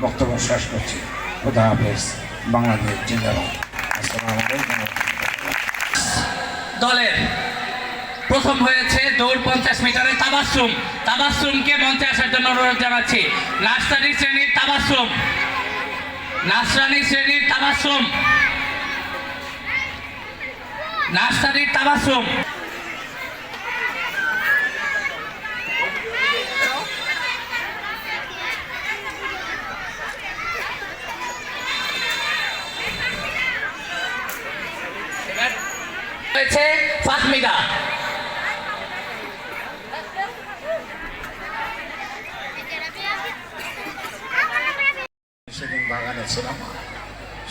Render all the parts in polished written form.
বক্তব্য শেষ করছি। খুদা হাফেজ। বাংলাদেশ জিন্দাবাদ। আসসালামু আলাইকুম। দলের প্রথম হয়েছে দৌড় 50 মিটারে তাবাসসুমকে মঞ্চে আসার জন্য অনুরোধ জানাচ্ছি। নার্সারি শ্রেণীর তাবাসসুম হয়েছে ফাহমিদা। সেদিন বাগানে ছিলাম,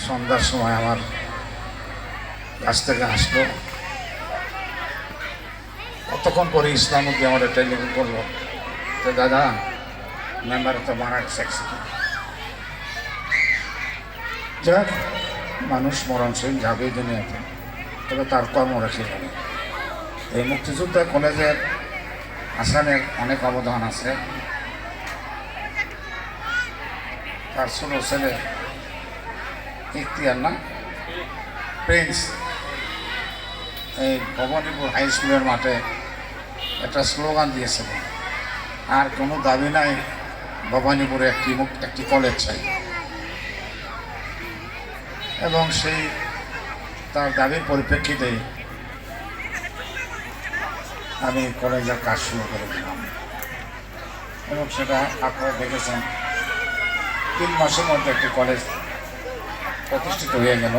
সন্ধ্যার সময় আমার কাছ থেকে আসলো। কতক্ষণ পরে ইসলামুদ্দি আমার টেলিফোন করলো যে দাদা মেম্বার তো মারা গেছে। যাক, মানুষ মরণশীল যাবে দুনিয়াতে, তবে তার কর্ম রেখে যাবে। এই মুক্তিযোদ্ধা কলেজের আসানের অনেক অবদান আছে। তার ছোট ছেলে ইখতিয়ার না প্রিন্স এই ভবানীপুর হাই স্কুলের মাঠে একটা স্লোগান দিয়েছিল, আর কোনো দাবি নাই, ভবানীপুরে একটি কলেজ চাই। এবং সেই তার দাবির পরিপ্রেক্ষিতে আমি কলেজের কাজ শুরু করে দিলাম এবং সেটা আপনারা দেখেছেন 3 মাসের মধ্যে একটি কলেজ প্রতিষ্ঠিত হয়ে গেল।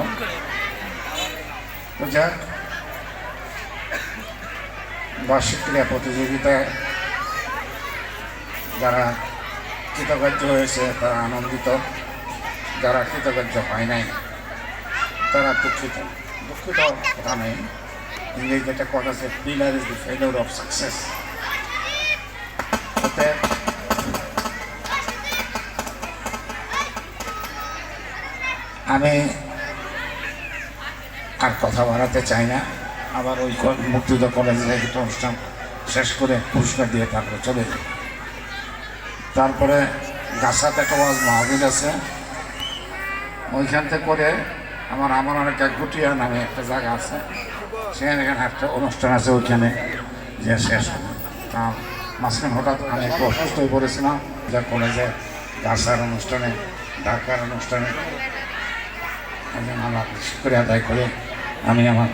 তো যাক, বার্ষিক ক্রীড়া প্রতিযোগিতায় যারা কৃতকার্য হয়েছে তারা আনন্দিত, যারা কৃতকার্য হয় নাই তারা দুঃখিত কথা নেই। ইংরেজিতে একটা কথা আছে, failure is the failure of success. আমি আর কথা বাড়াতে চাই না। আবার ওই মুক্তিযোদ্ধা কলেজে একটা অনুষ্ঠান শেষ করে পুরস্কার দিয়ে তারপরে চলে যাই। তারপরে গাছাতে একটা ওয়াজ মাহফিল আছে, ওইখান থেকে করে আমার অনেক গুটিয়া নামে একটা জায়গা আছে, সেখানে একটা অনুষ্ঠান আছে, ওইখানে যে শেষ হবে। তার মাঝখানে হঠাৎ আমি একটু অসুস্থ হয়ে পড়েছিলাম, যা কলেজে গাছার অনুষ্ঠানে, ঢাকার অনুষ্ঠানে আমার শুক্রিয়া আদায় করে আমি আমার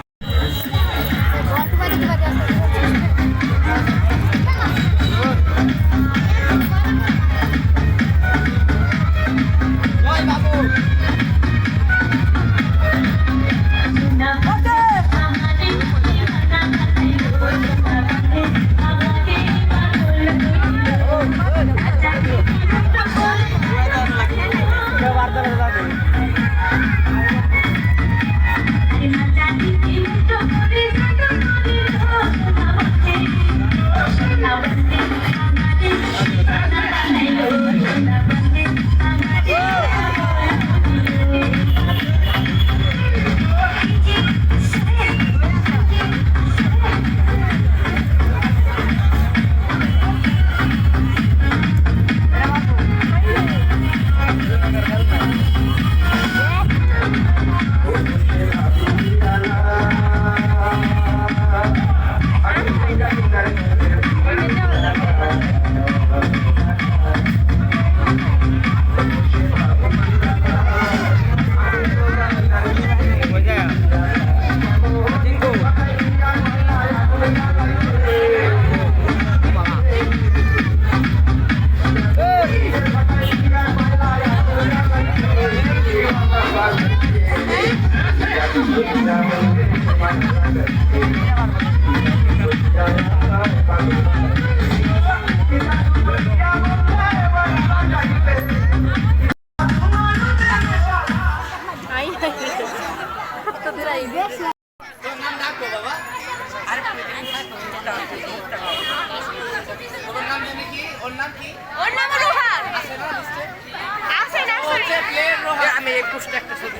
আমি 21 একটা ছবি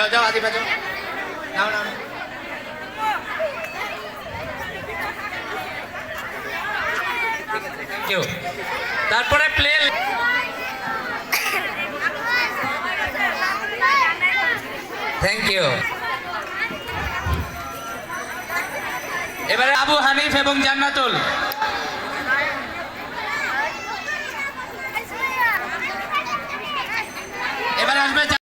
যাও যাও আদিবা যাও, নাও নাও নাও। কেউ তারপরে প্লে থ্যাংক ইউ। এবারে আবু হানিফ এবং জান্নাতুল। এবারে আসবে